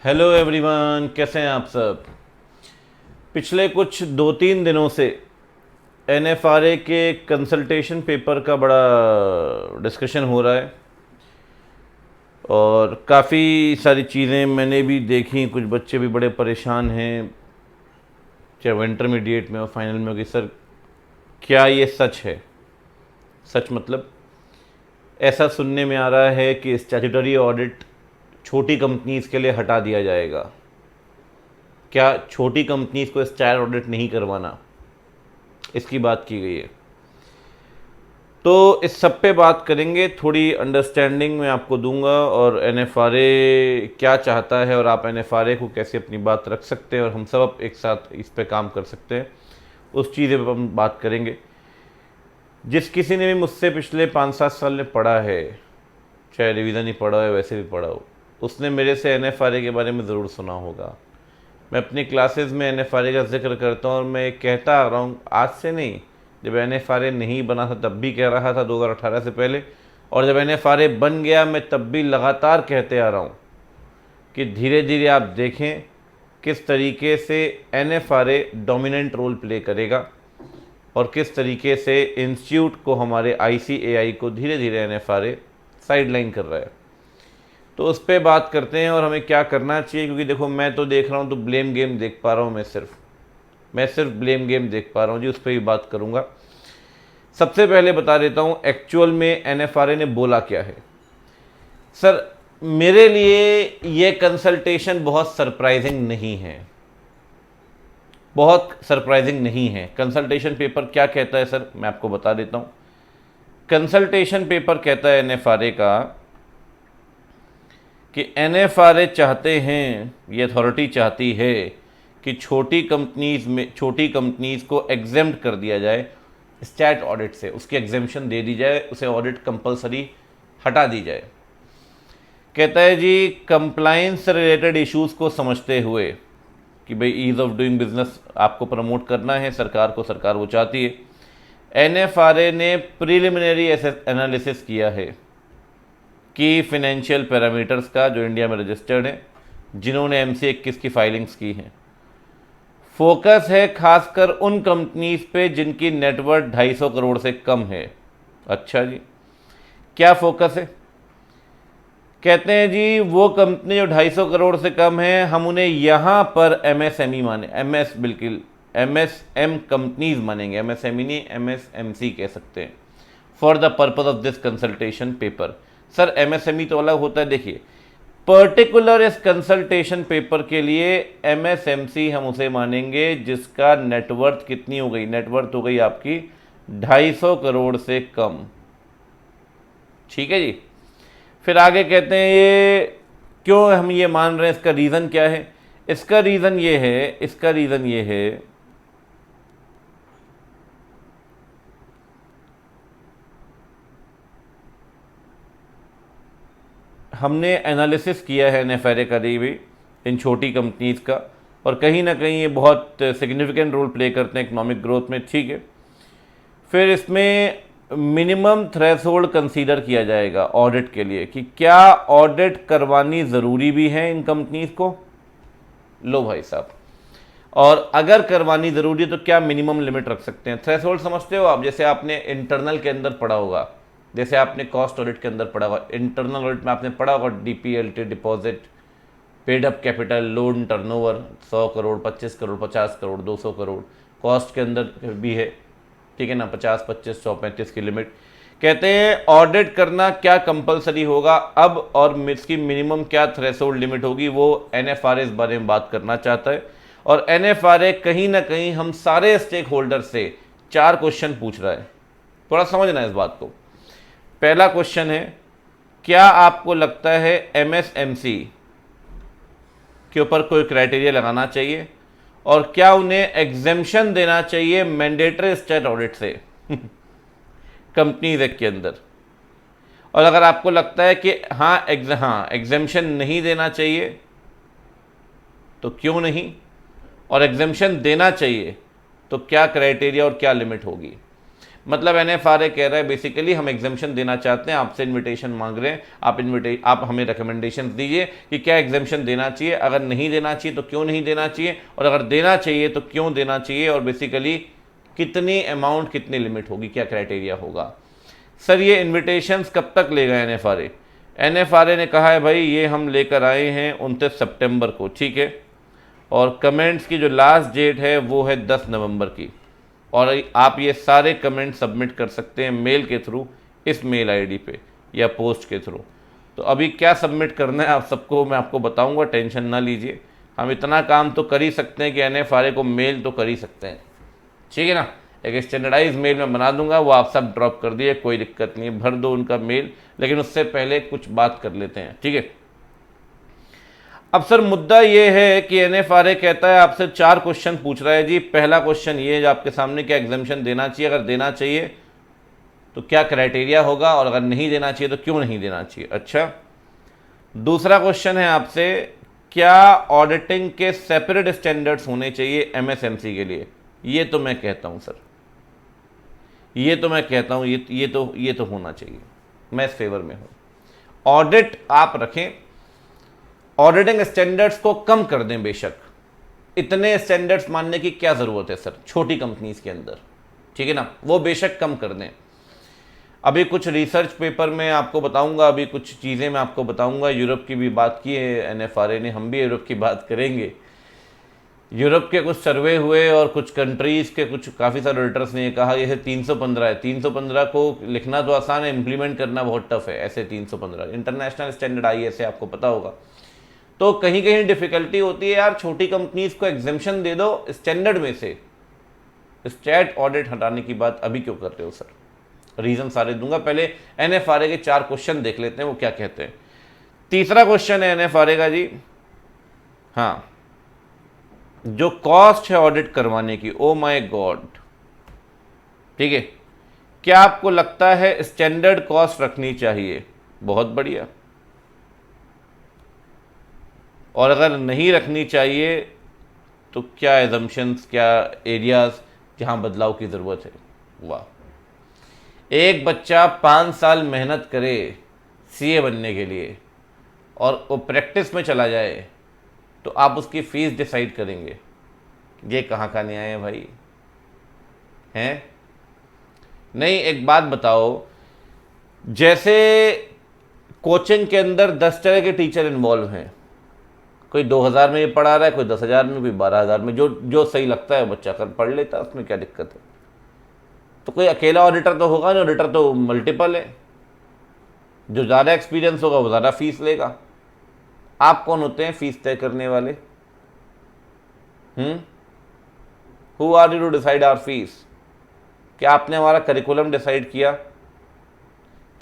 Hello everyone, कैसे हैं आप सब। पिछले कुछ 2-3 दिनों से एनएफआरए के कंसल्टेशन पेपर का बड़ा डिस्कशन हो रहा है और काफ़ी सारी चीज़ें मैंने भी देखी। कुछ बच्चे भी बड़े परेशान हैं, चाहे वो इंटरमीडिएट में हो, फाइनल में हो, कि सर क्या ये सच है। सच मतलब ऐसा सुनने में आ रहा है कि स्टैट्यूटरी ऑडिट छोटी कंपनीज़ के लिए हटा दिया जाएगा। क्या छोटी कंपनीज़ को स्टैट ऑडिट नहीं करवाना, इसकी बात की गई है। तो इस सब पे बात करेंगे, थोड़ी अंडरस्टैंडिंग मैं आपको दूंगा और एनएफआरए क्या चाहता है और आप एनएफआरए को कैसे अपनी बात रख सकते हैं और हम सब एक साथ इस पे काम कर सकते हैं, उस चीज़ पे हम बात करेंगे। जिस किसी ने भी मुझसे पिछले 5-7 साल में पढ़ा है, चाहे रिवीजन ही पढ़ा हो या वैसे भी पढ़ा हो, उसने मेरे से एनएफआरए के बारे में ज़रूर सुना होगा। मैं अपनी क्लासेस में एनएफआरए का जिक्र करता हूँ और मैं कहता आ रहा हूँ, आज से नहीं, जब एनएफआरए नहीं बना था तब भी कह रहा था 2018 से पहले, और जब एनएफआरए बन गया मैं तब भी लगातार कहते आ रहा हूँ कि धीरे धीरे आप देखें किस तरीके से एनएफआरए डोमिनेंट रोल प्ले करेगा और किस तरीके से इंस्टीट्यूट को, हमारे आईसीएआई को धीरे धीरे एनएफआरए साइडलाइन कर रहा है। तो उस पर बात करते हैं और हमें क्या करना चाहिए। क्योंकि देखो, मैं तो देख रहा हूँ तो ब्लेम गेम देख पा रहा हूँ, मैं सिर्फ ब्लेम गेम देख पा रहा हूँ जी। उस पर भी बात करूँगा। सबसे पहले बता देता हूँ एक्चुअल में एनएफआरए ने बोला क्या है। सर, मेरे लिए ये कंसल्टेशन बहुत सरप्राइजिंग नहीं है, बहुत सरप्राइजिंग नहीं है। कंसल्टेशन पेपर क्या कहता है सर, मैं आपको बता देता हूँ। कंसल्टेशन पेपर कहता है एनएफआरए का कि एनएफआरए चाहते हैं, ये अथॉरिटी चाहती है कि छोटी कंपनीज़ को एग्जेम्प्ट कर दिया जाए स्टैट ऑडिट से, उसकी एग्जेम्पशन दे दी जाए, उसे ऑडिट कंपलसरी हटा दी जाए। कहता है जी, कंप्लायंस रिलेटेड इश्यूज़ को समझते हुए कि भाई ईज़ ऑफ डूइंग बिजनेस आपको प्रमोट करना है, सरकार वो चाहती है। एनएफआरए ने प्रिलिमिनरी एनालिसिस किया है कि फिनेंशियल पैरामीटर्स का, जो इंडिया में रजिस्टर्ड है, जिन्होंने एमसी 21 की फाइलिंग्स की हैं, फोकस है खासकर उन कंपनीज पे जिनकी नेटवर्थ 250 करोड़ से कम है। अच्छा जी, क्या फोकस है? कहते हैं जी, वो कंपनी जो 250 करोड़ से कम है, हम उन्हें यहाँ पर एमएसएमई माने, बिल्कुल एमएसएम कंपनीज मानेंगे, एमएसएमई नहीं, एमएसएमसी कह सकते हैं, for the purpose of this consultation paper. Sir, MSME तो अलग होता है। देखिए, पर्टिकुलर इस कंसल्टेशन पेपर के लिए एमएसएमसी हम उसे मानेंगे जिसका नेटवर्थ कितनी हो गई, नेटवर्थ हो गई आपकी 250 करोड़ से कम। ठीक है जी। फिर आगे कहते हैं ये क्यों हम ये मान रहे हैं, इसका रीज़न क्या है? इसका रीज़न ये है हमने एनालिसिस किया है एनएफआरए का भी इन छोटी कंपनीज़ का, और कहीं ना कहीं ये बहुत सिग्निफिकेंट रोल प्ले करते हैं इकोनॉमिक ग्रोथ में। ठीक है। फिर इसमें मिनिमम थ्रेशोल्ड कंसीडर किया जाएगा ऑडिट के लिए कि क्या ऑडिट करवानी ज़रूरी भी है इन कंपनीज़ को। लो भाई साहब, और अगर करवानी ज़रूरी है तो क्या मिनिमम लिमिट रख सकते हैं? थ्रेशोल्ड समझते हो आप? जैसे आपने इंटरनल के अंदर पढ़ा होगा, जैसे आपने कॉस्ट ऑडिट के अंदर पढ़ा होगा, इंटरनल ऑडिट में आपने पढ़ा होगा DPLT, deposit, paid up capital, loan turnover 100 crore, 25 crore, 50 crore, 200 crore. Cost के अंदर भी है, ठीक है ना, 50, 25, 100, 35 की लिमिट। कहते हैं ऑडिट करना क्या कंपलसरी होगा अब, और इसकी मिनिमम क्या थ्रेशोल्ड लिमिट होगी, वो एनएफआरए इस बारे में बात करना चाहता है। और एनएफआरए कहीं ना कहीं हम सारे स्टेक होल्डर से 4 क्वेश्चन पूछ रहा है। थोड़ा समझना है इस बात को। पहला क्वेश्चन है, क्या आपको लगता है एमएसएमसी के ऊपर कोई क्राइटेरिया लगाना चाहिए और क्या उन्हें एग्जेम्पशन देना चाहिए मैंडेटरी स्टैट ऑडिट से कंपनीज एक्ट के अंदर? और अगर आपको लगता है कि हाँ एग्जेम्पशन नहीं देना चाहिए तो क्यों नहीं, और एग्जेम्पशन देना चाहिए तो क्या क्राइटेरिया और क्या लिमिट होगी? मतलब NFRA कह रहा है बेसिकली हम एग्जामेशन देना चाहते हैं, आपसे इनविटेशन मांग रहे हैं, आप हमें रिकमेंडेशन दीजिए कि क्या एग्जामेशन देना चाहिए, अगर नहीं देना चाहिए तो क्यों नहीं देना चाहिए, और अगर देना चाहिए तो क्यों देना चाहिए, और बेसिकली कितनी अमाउंट, कितनी लिमिट होगी, क्या क्राइटेरिया होगा। सर ये इन्विटेशंस कब तक लेगा NFRA? NFRA ने कहा है भाई ये हम लेकर आए हैं 29 सितंबर को, ठीक है, और कमेंट्स की जो लास्ट डेट है वो है 10 नवंबर की, और आप ये सारे कमेंट सबमिट कर सकते हैं मेल के थ्रू, इस मेल आईडी पे या पोस्ट के थ्रू। तो अभी क्या सबमिट करना है आप सबको मैं आपको बताऊंगा, टेंशन ना लीजिए। हम इतना काम तो कर ही सकते हैं कि NFRA को मेल तो कर ही सकते हैं, ठीक है ना। एक स्टैंडर्डाइज मेल मैं बना दूंगा, वो आप सब ड्रॉप कर दिए, कोई दिक्कत नहीं, भर दो उनका मेल, लेकिन उससे पहले कुछ बात कर लेते हैं, ठीक है। अब सर मुद्दा ये है कि NFRA कहता है आपसे 4 क्वेश्चन पूछ रहा है जी। पहला क्वेश्चन ये है जो आपके सामने, क्या एग्जामेशन देना चाहिए, अगर देना चाहिए तो क्या क्राइटेरिया होगा, और अगर नहीं देना चाहिए तो क्यों नहीं देना चाहिए। अच्छा, दूसरा क्वेश्चन है आपसे, क्या ऑडिटिंग के सेपरेट स्टैंडर्ड्स होने चाहिए MSMC के लिए। ये तो मैं कहता हूँ सर, ये तो मैं कहता हूँ ये तो होना चाहिए, मैं इस फेवर में हूँ। ऑडिट आप रखें, ऑडिटिंग स्टैंडर्ड्स को कम कर दें, बेशक इतने स्टैंडर्ड्स मानने की क्या ज़रूरत है सर छोटी कंपनीज के अंदर, ठीक है ना, वो बेशक कम कर दें। अभी कुछ रिसर्च पेपर में आपको बताऊंगा, अभी कुछ चीज़ें मैं आपको बताऊंगा। यूरोप की भी बात की है NFRA ने, हम भी यूरोप की बात करेंगे। यूरोप के कुछ सर्वे हुए और कुछ कंट्रीज़ के कुछ काफ़ी सारे ऑडिटर्स ने कहा ये 315 है। 315 को लिखना तो आसान है, इम्प्लीमेंट करना बहुत टफ है। ऐसे 315 इंटरनेशनल स्टैंडर्ड IS है, आपको पता होगा। तो कहीं कहीं डिफ़िकल्टी होती है यार, छोटी कंपनीज़ को एग्जेम्पशन दे दो स्टैंडर्ड में से, स्टैट ऑडिट हटाने की बात अभी क्यों कर रहे हो सर। रीज़न सारे दूंगा, पहले NFRA के 4 क्वेश्चन देख लेते हैं वो क्या कहते हैं। तीसरा क्वेश्चन है NFRA का जी, हाँ, जो कॉस्ट है ऑडिट करवाने की, ओ माय गॉड, ठीक है, क्या आपको लगता है स्टैंडर्ड कॉस्ट रखनी चाहिए। बहुत बढ़िया। और अगर नहीं रखनी चाहिए तो क्या एजम्पशंस, क्या एरियाज जहां बदलाव की ज़रूरत है। वाह, एक बच्चा 5 साल मेहनत करे CA बनने के लिए और वो प्रैक्टिस में चला जाए तो आप उसकी फ़ीस डिसाइड करेंगे। ये कहाँ का न्याय है भाई, हैं? नहीं, एक बात बताओ, जैसे कोचिंग के अंदर 10 तरह के टीचर इन्वॉल्व हैं, कोई 2000 में भी पढ़ा रहा है, कोई 10,000 में, भी 12,000 में, जो सही लगता है बच्चा कर पढ़ लेता है, उसमें क्या दिक्कत है। तो कोई अकेला ऑडिटर तो होगा नहीं, ऑडिटर तो मल्टीपल है, जो ज़्यादा एक्सपीरियंस होगा वो ज़्यादा फीस लेगा। आप कौन होते हैं फीस तय करने वाले? Who are you to decide our fees? क्या आपने हमारा करिकुलम डिसाइड किया?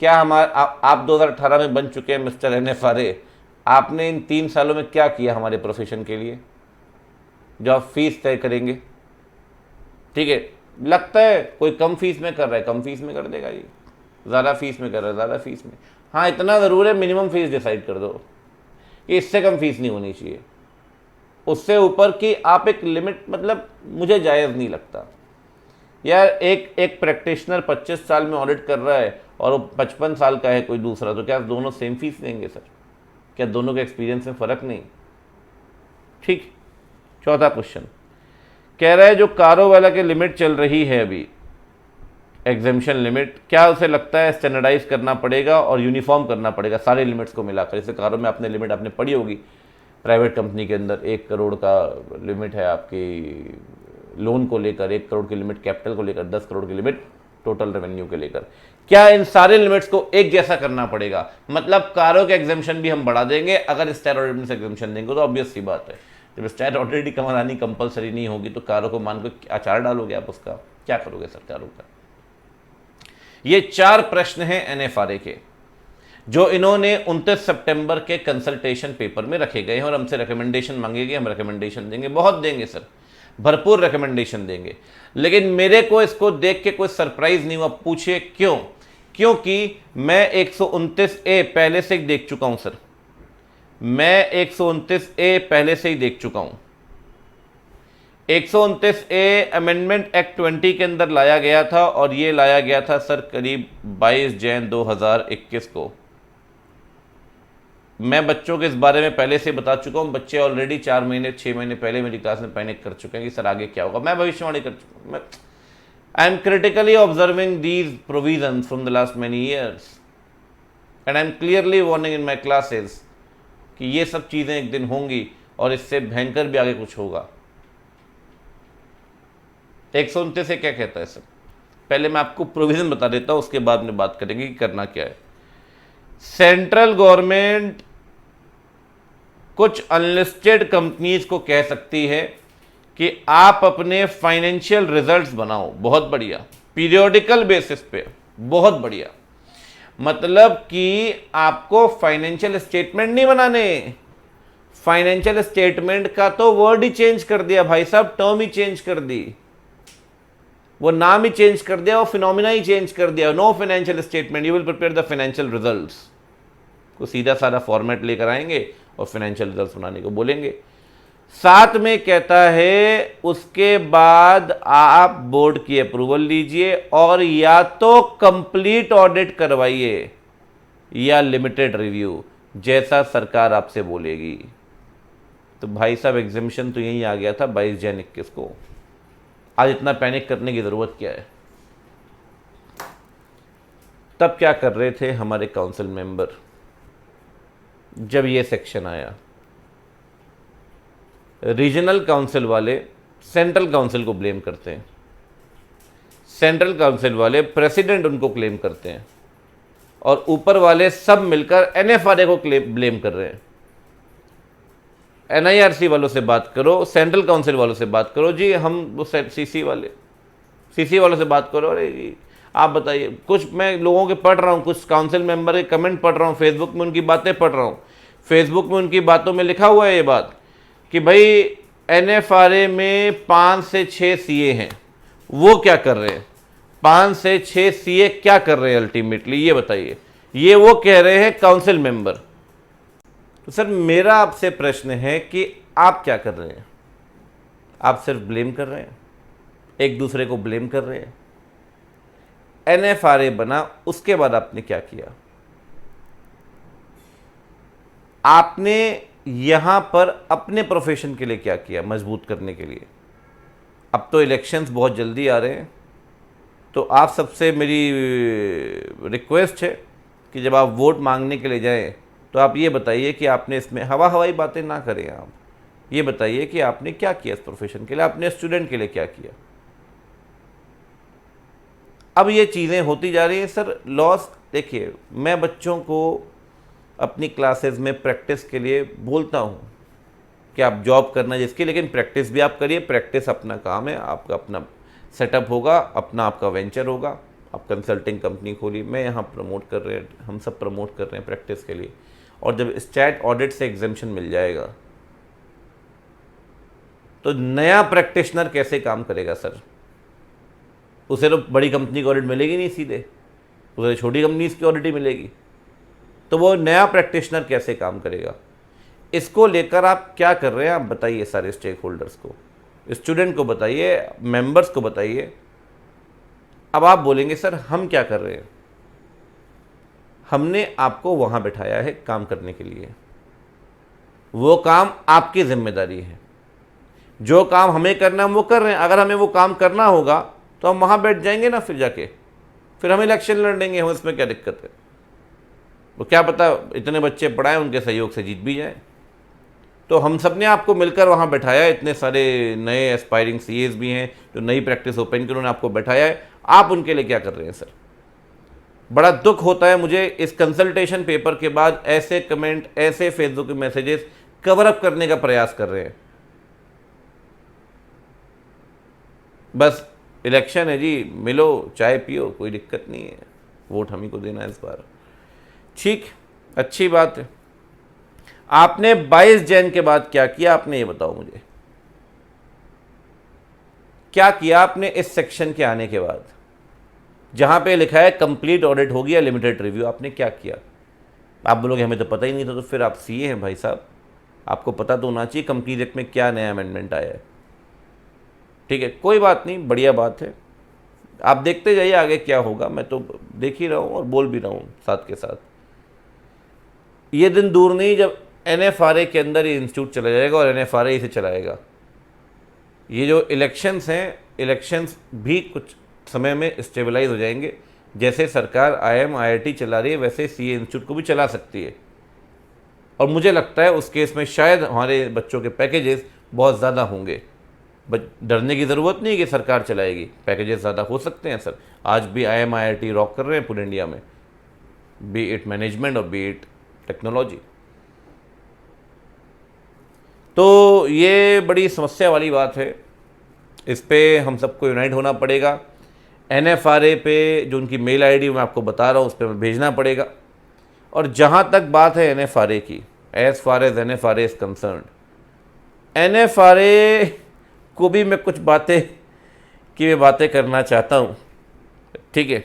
क्या आप 2018 में बन चुके हैं मिस्टर NFRA, आपने इन 3 सालों में क्या किया हमारे प्रोफेशन के लिए जो आप फीस तय करेंगे? ठीक है, लगता है कोई कम फीस में कर रहा है, कम फीस में कर देगा जी, ज़्यादा फीस में कर रहा है, ज़्यादा फीस में। हाँ, इतना ज़रूर है, मिनिमम फीस डिसाइड कर दो कि इससे कम फीस नहीं होनी चाहिए, उससे ऊपर की आप एक लिमिट, मतलब मुझे जायज़ नहीं लगता यार। एक प्रैक्टिशनर 25 साल में ऑडिट कर रहा है और वो 55 साल का है कोई दूसरा, तो क्या दोनों सेम फीस देंगे सर? क्या दोनों के एक्सपीरियंस में फ़र्क नहीं? ठीक। चौथा क्वेश्चन कह रहा है जो कारो वाला के लिमिट चल रही है अभी, एग्जेम्पशन लिमिट, क्या उसे लगता है स्टैंडर्डाइज करना पड़ेगा और यूनिफॉर्म करना पड़ेगा सारे लिमिट्स को मिलाकर? जैसे कारों में आपने लिमिट आपने पढ़ी होगी, प्राइवेट कंपनी के अंदर 1 करोड़ का लिमिट है आपकी लोन को लेकर, 1 करोड़ की लिमिट कैपिटल को लेकर, 10 करोड़ की लिमिट टोटल रेवेन्यू के लेकर। क्या इन सारे लिमिट्स को एक जैसा करना पड़ेगा? मतलब कारों के एग्जेम्पशन भी हम बढ़ा देंगे अगर स्टैट ऑडिट से एग्जेम्पशन देंगे, तो ऑब्वियस सी बात है जब स्टैट ऑडिट ही करानी कंपलसरी नहीं होगी तो कारों को मान को आचार डालोगे आप, उसका क्या करोगे सरकारों का? ये 4 प्रश्न हैं NFRA के जो इन्होंने 29 सितंबर के कंसल्टेशन पेपर में रखे गए हैं और हमसे रिकमेंडेशन मांगेंगे, हम रिकमेंडेशन देंगे, बहुत देंगे सर, भरपूर रिकमेंडेशन देंगे। लेकिन मेरे को इसको देख के कोई सरप्राइज नहीं हुआ। पूछिए क्यों? क्योंकि मैं 129A पहले से ही देख चुका हूं सर, मैं 129A पहले से ही देख चुका हूं। 129A अमेंडमेंट एक्ट 20 के अंदर लाया गया था और ये लाया गया था सर करीब 22 जैन 2021 को। मैं बच्चों के इस बारे में पहले से बता चुका हूँ, बच्चे ऑलरेडी 4 महीने 6 महीने पहले मेरी क्लास में पैनिक कर चुके हैं कि सर आगे क्या होगा। मैं भविष्यवाणी कर चुका हूँ। I am critically observing these provision from the last many years and I am clearly warning in my classes कि ये सब चीज़ें एक दिन होंगी और इससे भयंकर भी आगे कुछ होगा। 129 से क्या कहता है सर? पहले मैं आपको प्रोविजन बता देता हूँ, उसके बाद में बात करेंगे कि करना क्या है। सेंट्रल गवर्नमेंट कुछ अनलिस्टेड कंपनीज को कह सकती है कि आप अपने फाइनेंशियल रिजल्ट्स बनाओ, बहुत बढ़िया, पीरियोडिकल बेसिस पे, बहुत बढ़िया। मतलब कि आपको फाइनेंशियल स्टेटमेंट नहीं बनाने, फाइनेंशियल स्टेटमेंट का तो वर्ड ही चेंज कर दिया भाई साहब, टर्म ही चेंज कर दी, वो नाम ही चेंज कर दिया, वो फिनोमिना ही चेंज कर दिया। No financial statement, you will prepare the financial results को सीधा साधा फॉर्मेट लेकर आएंगे और फाइनेंशियल रिजल्ट्स बनाने को बोलेंगे। साथ में कहता है उसके बाद आप बोर्ड की अप्रूवल लीजिए और या तो कंप्लीट ऑडिट करवाइए या लिमिटेड रिव्यू, जैसा सरकार आपसे बोलेगी। तो भाई साहब एग्जामिशन तो यही आ गया था 22 जैन 21 को। आज इतना पैनिक करने की ज़रूरत क्या है? तब क्या कर रहे थे हमारे काउंसिल मेंबर जब ये सेक्शन आया? रीजनल काउंसिल वाले सेंट्रल काउंसिल को ब्लेम करते हैं, सेंट्रल काउंसिल वाले प्रेसिडेंट उनको क्लेम करते हैं और ऊपर वाले सब मिलकर एनएफआरए को ब्लेम कर रहे हैं। एनआईआरसी वालों से बात करो, सेंट्रल काउंसिल वालों से बात करो, जी हम वो सीसी वालों से बात करो। अरे जी आप बताइए, कुछ मैं लोगों के पढ़ रहा हूँ, कुछ काउंसिल मेंबर के कमेंट पढ़ रहा हूँ, फेसबुक में उनकी बातें पढ़ रहा हूँ। फेसबुक में उनकी बातों में लिखा हुआ है ये बात कि भाई एनएफआरए में 5 से 6 सीए हैं, वो क्या कर रहे हैं? 5 से 6 सीए क्या कर रहे हैं अल्टीमेटली, ये बताइए। ये वो कह रहे हैं काउंसिल मेंबर। तो सर मेरा आपसे प्रश्न है कि आप क्या कर रहे हैं? आप सिर्फ ब्लेम कर रहे हैं, एक दूसरे को ब्लेम कर रहे हैं। एनएफआरए बना, उसके बाद आपने क्या किया? आपने यहां पर अपने प्रोफेशन के लिए क्या किया मजबूत करने के लिए? अब तो इलेक्शंस बहुत जल्दी आ रहे हैं, तो आप सबसे मेरी रिक्वेस्ट है कि जब आप वोट मांगने के लिए जाएं तो आप ये बताइए कि आपने इसमें हवाई बातें ना करें। आप ये बताइए कि आपने क्या किया इस प्रोफेशन के लिए, आपने स्टूडेंट के लिए क्या किया। अब ये चीज़ें होती जा रही हैं सर। लॉस देखिए, मैं बच्चों को अपनी क्लासेस में प्रैक्टिस के लिए बोलता हूँ कि आप जॉब करना जिसकी, लेकिन प्रैक्टिस भी आप करिए। प्रैक्टिस अपना काम है, आपका अपना सेटअप होगा, अपना आपका वेंचर होगा। आप कंसल्टिंग कंपनी खोलिए, मैं यहाँ प्रमोट कर रहे हैं, हम सब प्रमोट कर रहे हैं प्रैक्टिस के लिए। और जब स्टैट ऑडिट से एग्जेम्पशन मिल जाएगा तो नया प्रैक्टिशनर कैसे काम करेगा सर? उसे तो बड़ी कंपनी की ऑडिट मिलेगी नहीं सीधे, उसे छोटी कंपनीज की ऑडिट ही मिलेगी। तो वो नया प्रैक्टिशनर कैसे काम करेगा? इसको लेकर आप क्या कर रहे हैं? आप बताइए सारे स्टेक होल्डर्स को, स्टूडेंट को बताइए, मेंबर्स को बताइए। अब आप बोलेंगे सर हम क्या कर रहे हैं? हमने आपको वहाँ बिठाया है काम करने के लिए, वो काम आपकी जिम्मेदारी है। जो काम हमें करना है हम वो कर रहे हैं। अगर हमें वो काम करना होगा तो हम वहाँ बैठ जाएंगे ना, फिर हम इलेक्शन लड़ लेंगे, हम इसमें क्या दिक्कत है? वो क्या पता इतने बच्चे पढ़ाएं, उनके सहयोग से जीत भी जाए। तो हम सब ने आपको मिलकर वहाँ बैठाया, इतने सारे नए एस्पायरिंग सीएस भी हैं जो नई प्रैक्टिस ओपन की, उन्होंने आपको बैठाया है। आप उनके लिए क्या कर रहे हैं सर? बड़ा दुख होता है मुझे, इस कंसल्टेशन पेपर के बाद ऐसे कमेंट, ऐसे फेसबुक के मैसेजेस कवर अप करने का प्रयास कर रहे हैं। बस इलेक्शन है जी, मिलो चाय पियो, कोई दिक्कत नहीं है, वोट हम ही को देना है इस बार। ठीक, अच्छी बात है। आपने 22 जैन के बाद क्या किया? आपने ये बताओ मुझे, क्या किया आपने इस सेक्शन के आने के बाद, जहां पे लिखा है कंप्लीट ऑडिट होगी या लिमिटेड रिव्यू? आपने क्या किया? आप बोलोगे हमें तो पता ही नहीं था। तो फिर आप सीए हैं भाई साहब, आपको पता तो होना चाहिए कंपनी एक्ट में क्या नया अमेंडमेंट आया है। ठीक है, कोई बात नहीं, बढ़िया बात है। आप देखते जाइए आगे क्या होगा, मैं तो देख ही रहा हूँ और बोल भी रहा हूँ साथ के साथ। ये दिन दूर नहीं जब NFRA के अंदर ये इंस्टीट्यूट चला जाएगा और NFRA इसे चलाएगा। ये जो इलेक्शंस हैं, इलेक्शंस भी कुछ समय में स्टेबलाइज हो जाएंगे। जैसे सरकार IIM IIT चला रही है वैसे CA इंस्टीट्यूट को भी चला सकती है। और मुझे लगता है उस केस में शायद हमारे बच्चों के पैकेजेस बहुत ज़्यादा होंगे। डरने की ज़रूरत नहीं कि सरकार चलाएगी, पैकेजेस ज़्यादा हो सकते हैं सर। आज भी IIM IIT रॉक कर रहे हैं पूरे इंडिया में, बी इट मैनेजमेंट और बी इट टेक्नोलॉजी। तो ये बड़ी समस्या वाली बात है, इस पे हम सबको यूनाइट होना पड़ेगा। NFRA पे जो उनकी मेल ID मैं आपको बता रहा हूँ उस पर मैं भेजना पड़ेगा। और जहाँ तक बात है NFRA की, as far as NFRA is concerned, NFRA को भी मैं कुछ बातें करना चाहता हूँ। ठीक है,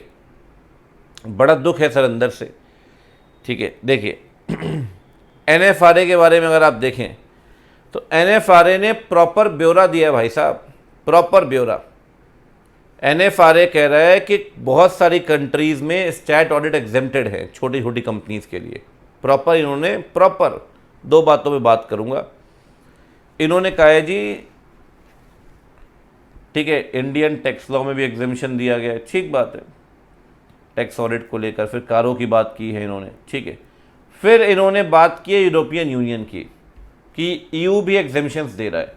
बड़ा दुख है सर अंदर से। ठीक है, देखिए NFRA के बारे में अगर आप देखें तो NFRA ने प्रॉपर ब्यौरा दिया भाई साहब, प्रॉपर ब्यौरा। NFRA कह रहा है कि बहुत सारी कंट्रीज़ में स्टैट ऑडिट एग्जेम्प्टेड है छोटी छोटी कंपनीज़ के लिए। प्रॉपर इन्होंने प्रॉपर 2 बातों पे बात करूंगा। इन्होंने कहा है जी, ठीक है, इंडियन टैक्स लॉ में भी एग्जेम्पशन दिया गया है, ठीक बात है, टैक्स ऑडिट को लेकर। फिर कारों की बात की है इन्होंने, ठीक है। फिर इन्होंने बात की है यूरोपियन यूनियन की कि EU भी एग्जेम्पशंस दे रहा है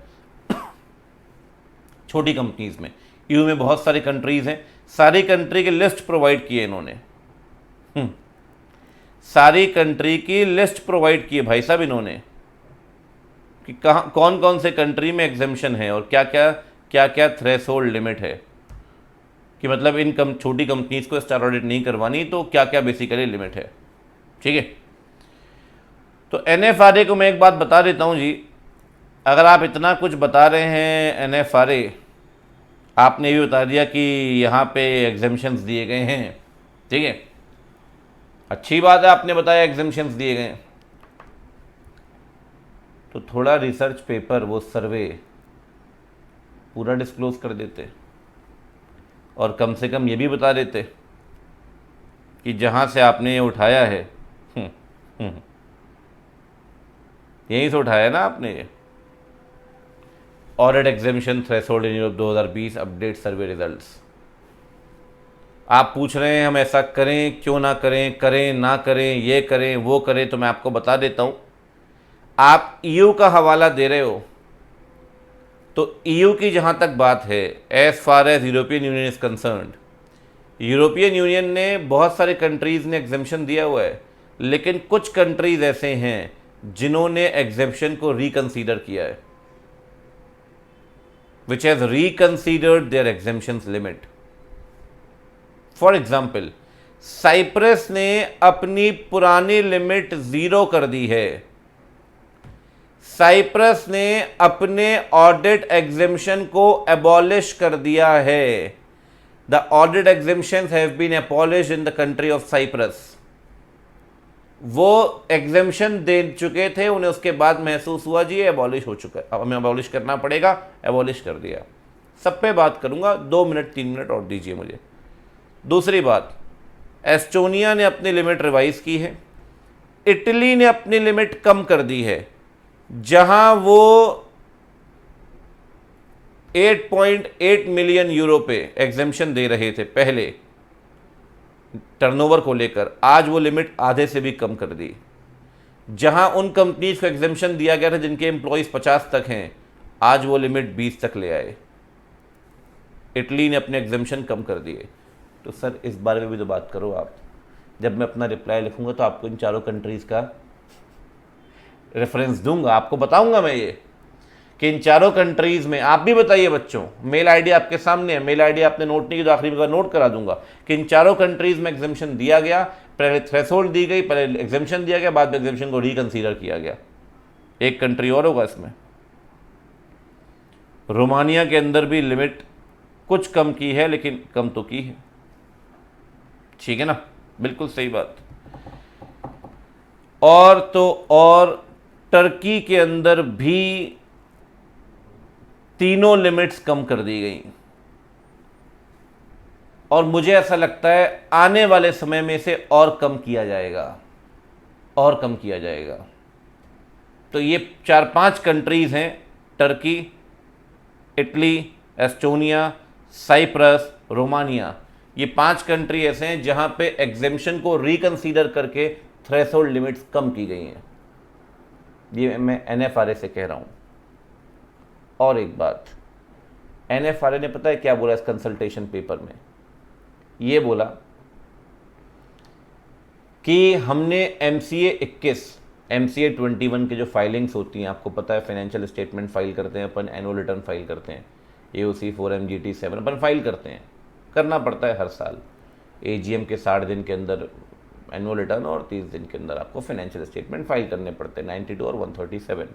छोटी कंपनीज में। EU में बहुत सारी कंट्रीज हैं, सारी कंट्री की लिस्ट प्रोवाइड की है इन्होंने। सारी कंट्री की लिस्ट प्रोवाइड की है भाई साहब इन्होंने कि कहाँ कौन कौन से कंट्री में एग्जेम्पशन है और क्या क्या थ्रेशोल्ड लिमिट है, कि मतलब इन छोटी कंपनीज को स्टार ऑडिट नहीं करवानी तो क्या क्या बेसिकली लिमिट है। ठीक है, तो NFRA को मैं एक बात बता देता हूँ जी, अगर आप इतना कुछ बता रहे हैं NFRA, आपने भी बता दिया कि यहाँ पे एग्जेम्पशंस दिए गए हैं, ठीक है, अच्छी बात है, आपने बताया एग्जेम्पशंस दिए गए हैं, तो थोड़ा रिसर्च पेपर, वो सर्वे पूरा डिस्क्लोज कर देते और कम से कम ये भी बता देते कि जहाँ से आपने ये उठाया है यहीं से उठाया ना आपने ये। Audit exemption threshold in Europe 2020 update survey results. आप पूछ रहे हैं हम ऐसा करें क्यों ना करें, करें ना करें, ये करें वो करें, तो मैं आपको बता देता हूँ। आप EU का हवाला दे रहे हो तो EU की जहाँ तक बात है, as far as European Union is concerned, European Union ने बहुत सारे कंट्रीज़ ने एग्जेम्पशन दिया हुआ है, लेकिन कुछ कंट्रीज़ ऐसे हैं जिन्होंने एग्जेम्पशन को रिकंसीडर किया है, which has reconsidered their exemptions limit. For example, Cyprus ने अपनी पुरानी लिमिट 0 कर दी है। साइप्रस ने अपने ऑडिट एग्जेम्पशन को एबॉलिश कर दिया है। The audit exemptions have been abolished in the country of Cyprus. वो एग्जेम्पशन दे चुके थे, उन्हें उसके बाद महसूस हुआ जी ये एबॉलिश हो चुका है, अब हमें एबॉलिश करना पड़ेगा, एबॉलिश कर दिया। सब पे बात करूंगा, 2 मिनट 3 मिनट और दीजिए मुझे। दूसरी बात, एस्टोनिया ने अपनी लिमिट रिवाइज की है, इटली ने अपनी लिमिट कम कर दी है। जहां वो 8.8 मिलियन यूरो पे एग्जेम्पशन दे रहे थे पहले टर्नओवर को लेकर, आज वो लिमिट आधे से भी कम कर दी। जहां उन कंपनीज को एग्जेम्पशन दिया गया था जिनके एम्प्लॉइज 50 तक हैं, आज वो लिमिट 20 तक ले आए। इटली ने अपने एग्जेम्पशन कम कर दिए। तो सर इस बारे में भी तो बात करो आप। जब मैं अपना रिप्लाई लिखूंगा तो आपको इन चारों कंट्रीज़ का रेफरेंस दूंगा, आपको बताऊंगा मैं ये कि इन चारों कंट्रीज़ में, आप भी बताइए बच्चों, मेल आईडी आपके सामने है, मेल आईडी आपने नोट नहीं की तो आखिरी में नोट करा दूंगा कि इन चारों कंट्रीज़ में एग्जेम्पशन दिया गया, पहले थ्रेशोल्ड दी गई, पहले एग्जेम्पशन दिया गया, बाद में एग्जेम्पशन को रिकंसीडर किया गया। एक कंट्री और होगा इसमें, रोमानिया के अंदर भी लिमिट कुछ कम की है, लेकिन कम तो की है। ठीक है ना, बिल्कुल सही बात। और तो और टर्की के अंदर भी तीनों लिमिट्स कम कर दी गई और मुझे ऐसा लगता है आने वाले समय में इसे और कम किया जाएगा, और कम किया जाएगा। तो ये 4-5 कंट्रीज़ हैं, Turkey, Italy, Estonia, Cyprus, Romania. ये 5 कंट्री ऐसे हैं जहां पे एग्जेम्पशन को रिकंसीडर करके थ्रेशोल्ड लिमिट्स कम की गई हैं। ये मैं एनएफआरए से कह रहा हूं। और एक बात, एनएफआरए ने पता है क्या बोला इस कंसल्टेशन पेपर में? ये बोला कि हमने एमसीए 21, एमसीए 21 के जो फाइलिंग्स होती हैं, आपको पता है फाइनेंशियल स्टेटमेंट फाइल करते हैं अपन, एनुअल रिटर्न फाइल करते हैं, AOC 4 MGT 7 अपन फाइल करते हैं, करना पड़ता है हर साल। AGM के 60 दिन के अंदर एनुअल रिटर्न और 30 दिन के अंदर आपको फाइनेंशियल स्टेटमेंट फाइल करने पड़ते हैं, 92 और 137।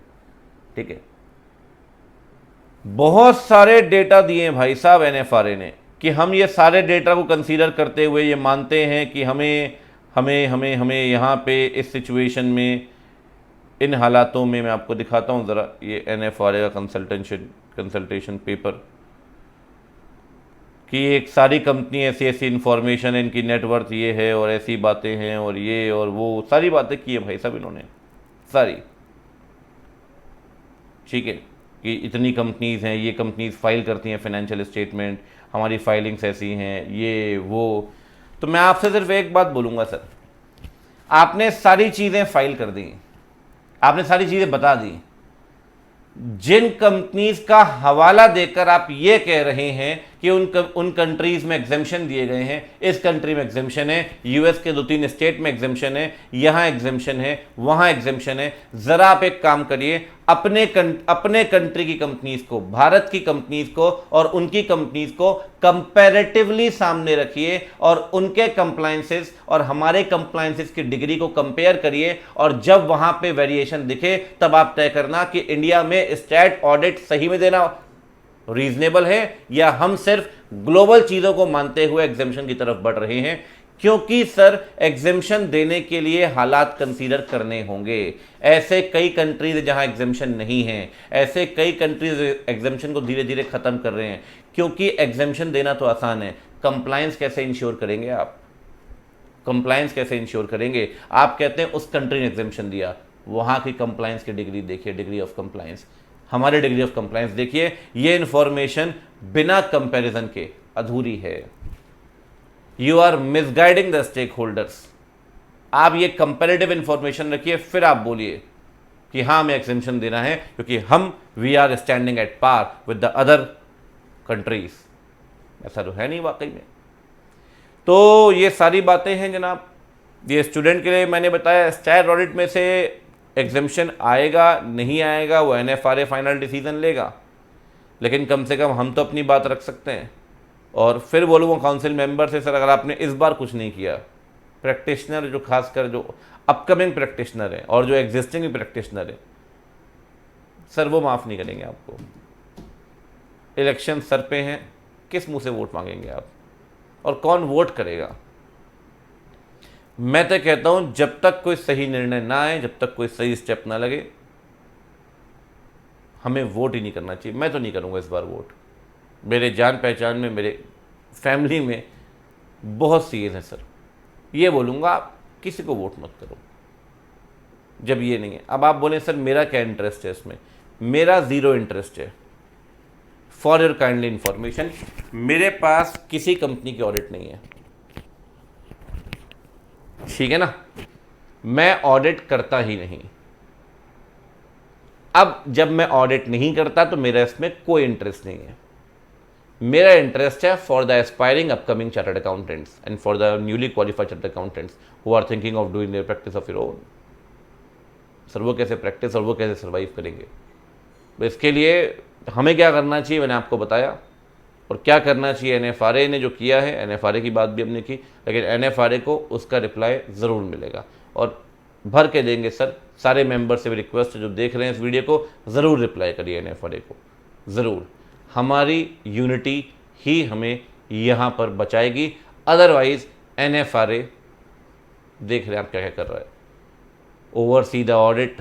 ठीक है, बहुत सारे डेटा दिए भाई साहब एनएफआरए ने कि हम ये सारे डेटा को कंसीडर करते हुए ये मानते हैं कि हमें हमें हमें हमें यहाँ पे इस सिचुएशन में, इन हालातों में, मैं आपको दिखाता हूँ ज़रा, ये एनएफआरए का कंसल्टेशन पेपर, कि एक सारी कंपनी ऐसी ऐसी इन्फॉर्मेशन है, इनकी नेटवर्थ ये है और ऐसी बातें हैं और ये और वो सारी बातें की है भाई साहब इन्होंने, सारी। ठीक है, कि इतनी कंपनीज़ हैं, ये कंपनीज़ फाइल करती हैं फाइनेंशियल स्टेटमेंट, हमारी फाइलिंग्स ऐसी हैं, ये वो। तो मैं आपसे सिर्फ एक बात बोलूँगा सर, आपने सारी चीज़ें फाइल कर दी, आपने सारी चीज़ें बता दी, जिन कंपनीज का हवाला देकर आप ये कह रहे हैं कि उन कंट्रीज में एग्जेम्पशन दिए गए हैं, इस कंट्री में एग्जेम्पशन है, यूएस के 2-3 स्टेट में एग्जेम्पशन है, यहां एग्जेम्पशन है, वहां एग्जेम्पशन है। जरा आप एक काम करिए, अपने कंट्री की कंपनीज को, भारत की कंपनीज को और उनकी कंपनीज को कंपैरेटिवली सामने रखिए और उनके कंप्लायंसेस और हमारे कंप्लायंसेस की डिग्री को कंपेयर करिए, और जब वहां पे वेरिएशन दिखे तब आप तय करना कि इंडिया में स्टैट ऑडिट सही में देना रीजनेबल है या हम सिर्फ ग्लोबल चीजों को मानते हुए एग्जेम्पशन की तरफ बढ़ रहे हैं। क्योंकि सर एग्जेम्पशन देने के लिए हालात कंसीडर करने होंगे। ऐसे कई कंट्रीज जहां एग्जेम्पशन नहीं है, ऐसे कई कंट्रीज एग्जेम्पशन को धीरे धीरे खत्म कर रहे हैं। क्योंकि एग्जेम्पशन देना तो आसान है, कंप्लायंस कैसे इंश्योर करेंगे आप? कंप्लायंस कैसे इंश्योर करेंगे? आप कहते हैं उस कंट्री ने एग्जेम्पशन दिया, वहां की कंप्लायंस की डिग्री देखिए, डिग्री ऑफ कंप्लायंस, हमारे डिग्री ऑफ कंप्लायंस देखिए, ये इंफॉर्मेशन बिना कंपैरिजन के अधूरी है। You are misguiding the stakeholders. आप ये कंपैरेटिव इंफॉर्मेशन रखिए, फिर आप बोलिए कि हाँ हमें एग्जेम्पशन देना है क्योंकि हम we are standing at par with the other countries. ऐसा तो है नहीं वाकई में। तो ये सारी बातें हैं जनाब, ये स्टूडेंट के लिए मैंने बताया। स्टैट ऑडिट में से एग्जेम्पशन आएगा नहीं आएगा वो एनएफआरए फाइनल डिसीजन लेगा, लेकिन कम से कम हम तो अपनी बात रख सकते हैं। और फिर बोलूँगा काउंसिल मेंबर से, सर अगर आपने इस बार कुछ नहीं किया, प्रैक्टिशनर जो खासकर जो अपकमिंग प्रैक्टिशनर है और जो एग्जिस्टिंग प्रैक्टिशनर है, सर वो माफ़ नहीं करेंगे आपको। इलेक्शन सर पे हैं, किस मुंह से वोट मांगेंगे आप, और कौन वोट करेगा? मैं तो कहता हूं जब तक कोई सही निर्णय ना आए, जब तक कोई सही स्टेप ना लगे, हमें वोट ही नहीं करना चाहिए। मैं तो नहीं करूंगा इस बार वोट। मेरे जान पहचान में, मेरे फैमिली में बहुत सी हैं सर, ये बोलूँगा आप किसी को वोट मत करो जब ये नहीं है। अब आप बोलें सर मेरा क्या इंटरेस्ट है इसमें, मेरा ज़ीरो इंटरेस्ट है। फॉर योर काइंडली इंफॉर्मेशन, मेरे पास किसी कंपनी की ऑडिट नहीं है, ठीक है ना, मैं ऑडिट करता ही नहीं। अब जब मैं ऑडिट नहीं करता तो मेरा इसमें कोई इंटरेस्ट नहीं है। मेरा इंटरेस्ट है for the aspiring upcoming chartered accountants and for the newly qualified chartered accountants who are thinking of doing their practice of your own. Sir वो कैसे प्रैक्टिस और वो कैसे सर्वाइव करेंगे? तो इसके लिए हमें क्या करना चाहिए मैंने आपको बताया, और क्या करना चाहिए एनएफआरए ने जो किया है, एनएफआरए की बात भी हमने की, लेकिन एनएफआरए को उसका रिप्लाई ज़रूर मिलेगा और भर के देंगे सर। सारे मेंबर से भी रिक्वेस्ट है जो देख रहे हैं इस वीडियो को, ज़रूर रिप्लाई करिए एनएफआरए को, ज़रूर। हमारी यूनिटी ही हमें यहाँ पर बचाएगी, अदरवाइज एनएफआरए देख रहे हैं आप क्या क्या कर रहा है, ओवरसी द ऑडिट,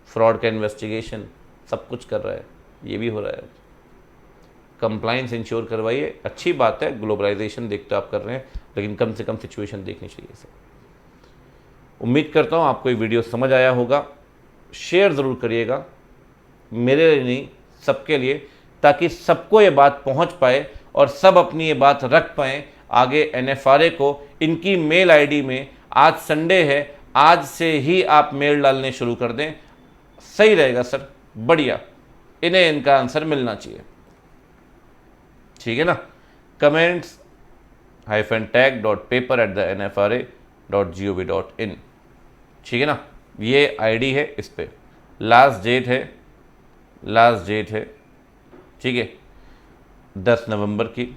फ्रॉड का इन्वेस्टिगेशन, सब कुछ कर रहा है, ये भी हो रहा है। कंप्लाइंस इंश्योर करवाइए। अच्छी बात है, ग्लोबलाइजेशन देखते आप कर रहे हैं, लेकिन कम से कम सिचुएशन देखनी चाहिए सर। उम्मीद करता हूँ आपको ये वीडियो समझ आया होगा। शेयर ज़रूर करिएगा, मेरे लिए नहीं सबके लिए, ताकि सबको ये बात पहुंच पाए और सब अपनी ये बात रख पाएँ आगे NFRA को। इनकी मेल आईडी में, आज संडे है, आज से ही आप मेल डालने शुरू कर दें, सही रहेगा सर, बढ़िया। इन्हें इनका आंसर मिलना चाहिए, ठीक है ना। कमेंट्स -tag.paper@nfra.gov.in, ठीक है ना। ये आईडी है, इस पे लास्ट डेट है, ठीक है, 10 नवंबर की।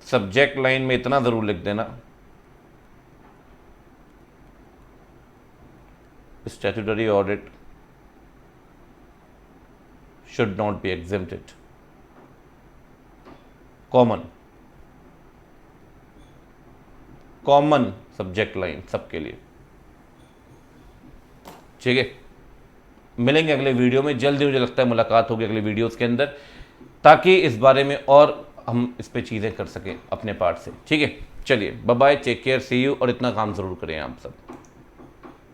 सब्जेक्ट लाइन में इतना ज़रूर लिख देना, statutory audit should not be exempted. Common subject line सबके लिए, ठीक है। मिलेंगे अगले वीडियो में, जल्दी मुझे लगता है मुलाकात होगी अगले वीडियोस के अंदर, ताकि इस बारे में और हम इस पे चीज़ें कर सकें अपने पार्ट से, ठीक है। चलिए bye bye, take care, see you, और इतना काम ज़रूर करें आप सब।